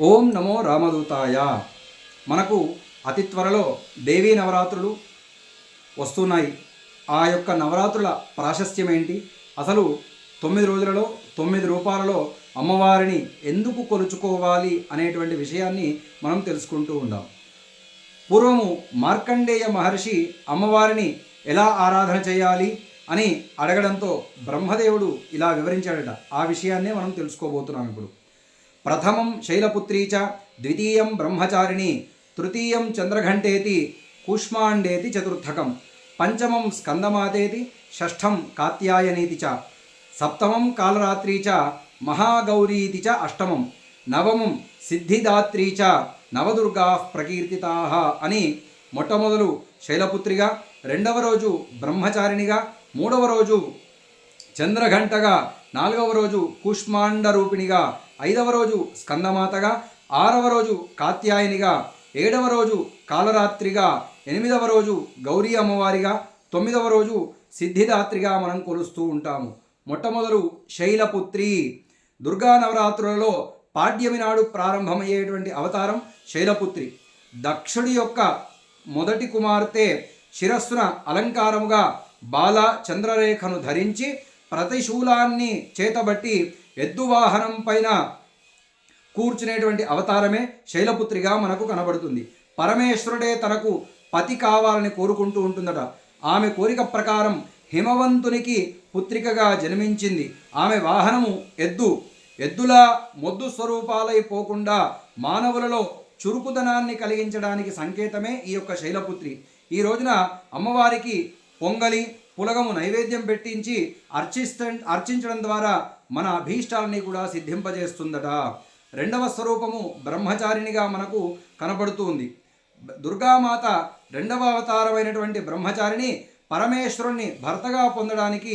ఓం నమో రామదూతాయ. మనకు అతి త్వరలో దేవీ నవరాత్రులు వస్తున్నాయి. ఆ యొక్క నవరాత్రుల ప్రాశస్త్యం ఏంటి, అసలు 9 రోజులలో 9 రూపాలలో అమ్మవారిని ఎందుకు కొలుచుకోవాలి అనేటువంటి విషయాన్ని మనం తెలుసుకుంటూ ఉందాం. పూర్వము మార్కండేయ మహర్షి అమ్మవారిని ఎలా ఆరాధన చేయాలి అని అడగడంతో బ్రహ్మదేవుడు ఇలా వివరించాడట. ఆ విషయాన్నే మనం తెలుసుకోబోతున్నాం ఇప్పుడు. ప్రథమం శైలపుత్రీ చ, ద్వితీయం బ్రహ్మచారిణి, తృతీయం చంద్రఘంటేతి, కూష్మాండేతి చతుర్థకం, పంచమం స్కందమాతేతి, షష్ఠం కాత్యాయనీతి చ, సప్తమం కాలరాత్రీ చ, మహాగౌరీతి చ అష్టమం, నవమం సిద్ధిదాత్రీ చ, నవదుర్గా ప్రకీర్తితా అని మొట్టమొదలు శైలపుత్రిగా, రెండవ రోజు బ్రహ్మచారిణిగా, మూడవ రోజు చంద్రఘంటగా, నాలుగవ రోజు కూష్మాండ రూపిణిగా, ఐదవ రోజు స్కందమాతగా, ఆరవ రోజు కాత్యాయనిగా, ఏడవ రోజు కాలరాత్రిగా, ఎనిమిదవ రోజు గౌరీ అమ్మవారిగా, తొమ్మిదవ రోజు సిద్ధిదాత్రిగా మనం కొలుస్తూ ఉంటాము. మొట్టమొదలు శైలపుత్రి. దుర్గా నవరాత్రులలో పాడ్యమి నాడు ప్రారంభమయ్యేటువంటి అవతారం శైలపుత్రి. దక్షుడి యొక్క మొదటి కుమార్తె శిరస్సున అలంకారముగా బాల చంద్రరేఖను ధరించి ప్రతిశూలాన్ని చేతబట్టి ఎద్దువాహనం పైన కూర్చునేటువంటి అవతారమే శైలపుత్రిగా మనకు కనబడుతుంది. పరమేశ్వరుడే తనకు పతి కావాలని కోరుకుంటూ ఉంటుందట. ఆమె కోరిక ప్రకారం హిమవంతునికి పుత్రికగా జన్మించింది. ఆమె వాహనము ఎద్దు. ఎద్దులా మొద్దు స్వరూపాలైపోకుండా మానవులలో చురుకుదనాన్ని కలిగించడానికి సంకేతమే ఈ యొక్క శైలపుత్రి. ఈ రోజున అమ్మవారికి పొంగలి పులగము నైవేద్యం పెట్టించి అర్చించడం ద్వారా మన అభీష్టాలని కూడా సిద్ధింపజేస్తుందట. రెండవ స్వరూపము బ్రహ్మచారిణిగా మనకు కనబడుతుంది. దుర్గామాత రెండవ అవతారమైనటువంటి బ్రహ్మచారిణి పరమేశ్వరుణ్ణి భర్తగా పొందడానికి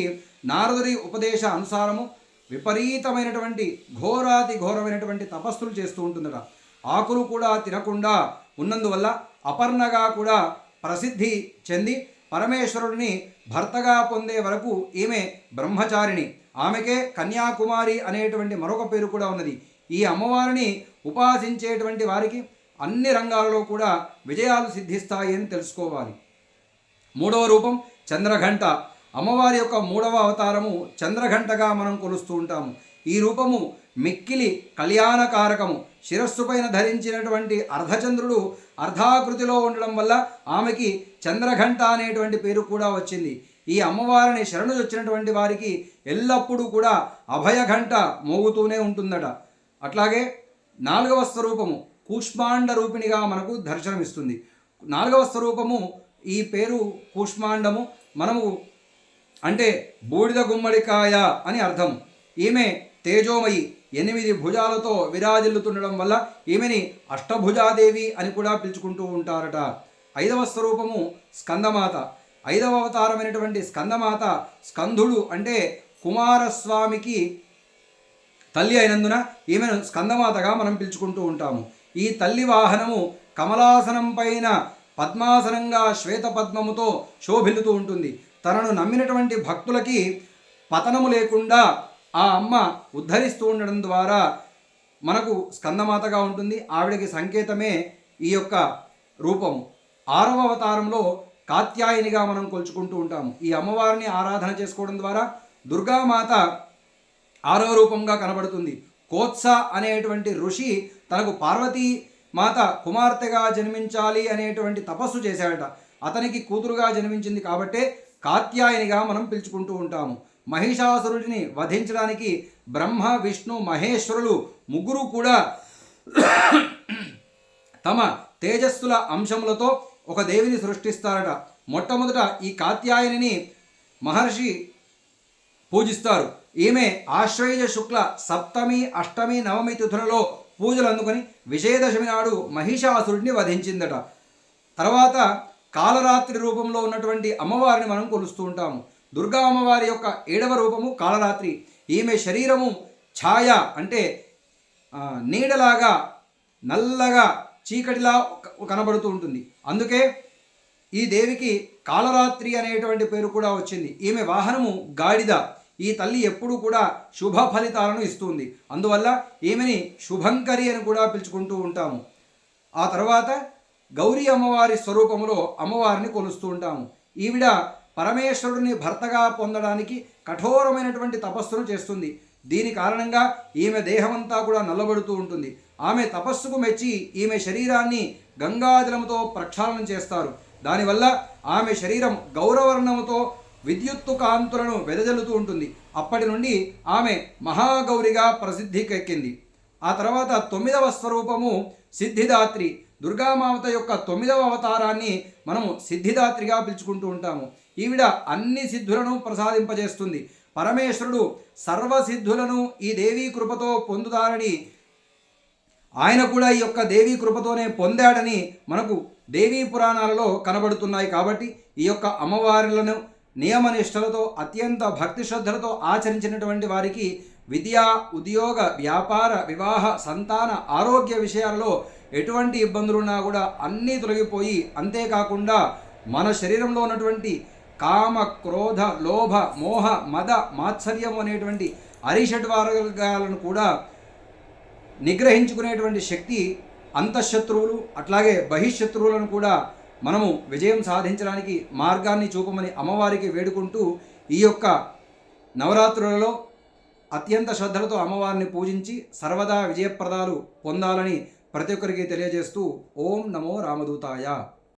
నారదుడి ఉపదేశ అనుసారము విపరీతమైనటువంటి ఘోరాతి ఘోరమైనటువంటి తపస్సులు చేస్తూ ఉంటుందట. ఆకులు కూడా తినకుండా ఉన్నందువల్ల అపర్ణగా కూడా ప్రసిద్ధి చెంది పరమేశ్వరుడిని భర్తగా పొందే వరకు ఈమె బ్రహ్మచారిణి. ఆమెకే కన్యాకుమారి అనేటువంటి మరొక పేరు కూడా ఉన్నది. ఈ అమ్మవారిని ఉపాసించేటువంటి వారికి అన్ని రంగాలలో కూడా విజయాలు సిద్ధిస్తాయి అని తెలుసుకోవాలి. మూడవ రూపం చంద్రఘంట. అమ్మవారి యొక్క మూడవ అవతారము చంద్రఘంటగా మనం కొలుస్తూ ఉంటాము. ఈ రూపము మిక్కిలి కళ్యాణకారకము. శిరస్సు పైన ధరించినటువంటి అర్ధచంద్రుడు అర్ధాకృతిలో ఉండడం వల్ల ఆమెకి చంద్రఘంట అనేటువంటి పేరు కూడా వచ్చింది. ఈ అమ్మవారిని శరణు వచ్చినటువంటి వారికి ఎల్లప్పుడూ కూడా అభయఘంట మోగుతూనే ఉంటుందట. అట్లాగే నాలుగవ స్వరూపము కూష్మాండ రూపిణిగా మనకు దర్శనమిస్తుంది. నాలుగవ స్వరూపము ఈ పేరు కూష్మాండము. మనము అంటే బూడిద గుమ్మడికాయ అని అర్థం. ఈమె తేజోమయి, 8 భుజాలతో విరాజిల్లుతుండడం వల్ల ఈమెని అష్టభుజాదేవి అని కూడా పిలుచుకుంటూ ఉంటారట. ఐదవ స్వరూపము స్కందమాత. ఐదవ అవతారమైనటువంటి స్కందమాత, స్కందుడు అంటే కుమారస్వామికి తల్లి అయినందున ఈమెను స్కందమాతగా మనం పిలుచుకుంటూ ఉంటాము. ఈ తల్లి వాహనము కమలాసనం పైన పద్మాసనంగా శ్వేతపద్మముతో శోభిల్లుతూ ఉంటుంది. తనను నమ్మినటువంటి భక్తులకి పతనము లేకుండా ఆ అమ్మ ఉద్ధరిస్తూ ఉండడం ద్వారా మనకు స్కందమాతగా ఉంటుంది. ఆవిడకి సంకేతమే ఈ యొక్క రూపము. ఆరవ అవతారంలో కాత్యాయనిగా మనం కొలుచుకుంటూ ఉంటాము. ఈ అమ్మవారిని ఆరాధన చేసుకోవడం ద్వారా దుర్గామాత ఆరవ రూపంగా కనబడుతుంది. కోత్స అనేటువంటి ఋషి తనకు పార్వతీ మాత కుమార్తెగా జన్మించాలి అనేటువంటి తపస్సు చేశాడట. అతనికి కూతురుగా జన్మించింది కాబట్టే కాత్యాయనిగా మనం పిలుచుకుంటూ ఉంటాము. మహిషాసురుడిని వధించడానికి బ్రహ్మ విష్ణు మహేశ్వరులు ముగ్గురు కూడా తమ తేజస్సుల అంశములతో ఒక దేవిని సృష్టిస్తారట. మొట్టమొదట ఈ కాత్యాయనిని మహర్షి పూజిస్తారు. ఈమె ఆశ్వయుజ శుక్ల సప్తమి అష్టమి నవమి తిథులలో పూజలు అందుకొని విజయదశమి నాడు మహిషాసురుడిని వధించిందట. తర్వాత కాలరాత్రి రూపంలో ఉన్నటువంటి అమ్మవారిని మనం కొలుస్తూ ఉంటాము. దుర్గా అమ్మవారి యొక్క 7వ రూపము కాలరాత్రి. ఈమె శరీరము ఛాయ అంటే నీడలాగా నల్లగా చీకటిలా కనబడుతూ ఉంటుంది. అందుకే ఈ దేవికి కాలరాత్రి అనేటువంటి పేరు కూడా వచ్చింది. ఈమె వాహనము గాడిద. ఈ తల్లి ఎప్పుడూ కూడా శుభ ఫలితాలను ఇస్తుంది. అందువల్ల ఈమెని శుభంకరి అని కూడా పిలుచుకుంటూ ఉంటాము. ఆ తర్వాత గౌరీ అమ్మవారి స్వరూపంలో అమ్మవారిని కొలుస్తూ ఉంటాము. ఈవిడ పరమేశ్వరుడిని భర్తగా పొందడానికి కఠోరమైనటువంటి తపస్సును చేస్తుంది. దీని కారణంగా ఈమె దేహమంతా కూడా నల్లబడుతూ ఉంటుంది. ఆమె తపస్సుకు మెచ్చి ఈమె శరీరాన్ని గంగాజలముతో ప్రక్షాళనం చేస్తారు. దానివల్ల ఆమె శరీరం గౌరవర్ణముతో విద్యుత్తు కాంతులను వెదజల్లుతూ ఉంటుంది. అప్పటి నుండి ఆమె మహాగౌరిగా ప్రసిద్ధికెక్కింది. ఆ తర్వాత 9వ స్వరూపము సిద్ధిదాత్రి. దుర్గామాత యొక్క 9వ అవతారాన్ని మనము సిద్ధిదాత్రిగా పిలుచుకుంటూ ఉంటాము. ఈవిడ అన్ని సిద్ధులను ప్రసాదింపజేస్తుంది. పరమేశ్వరుడు సర్వసిద్ధులను ఈ దేవీ కృపతో పొందుతారని, ఆయన కూడా ఈ యొక్క దేవీ కృపతోనే పొందాడని మనకు దేవీ పురాణాలలో కనబడుతున్నాయి. కాబట్టి ఈ యొక్క అమ్మవారులను నియమనిష్టలతో అత్యంత భక్తి శ్రద్ధలతో ఆచరించినటువంటి వారికి విద్యా, ఉద్యోగ, వ్యాపార, వివాహ, సంతాన, ఆరోగ్య విషయాలలో ఎటువంటి ఇబ్బందులున్నా కూడా అన్నీ తొలగిపోయి, అంతేకాకుండా మన శరీరంలో ఉన్నటువంటి కామ, క్రోధ, లోభ, మోహ, మద, మాత్సర్యం అనేటువంటి అరిషడ్వర్గాలను కూడా నిగ్రహించుకునేటువంటి శక్తి అంతఃశత్రువులు అట్లాగే బహిశత్రువులను కూడా మనము విజయం సాధించడానికి మార్గాన్ని చూపమని అమ్మవారికి వేడుకుంటూ ఈ యొక్క నవరాత్రులలో అత్యంత శ్రద్ధలతో అమ్మవారిని పూజించి సర్వదా విజయప్రదాలు పొందాలని ప్రతి ఒక్కరికి తెలియజేస్తూ ఓం నమో రామదూతాయ.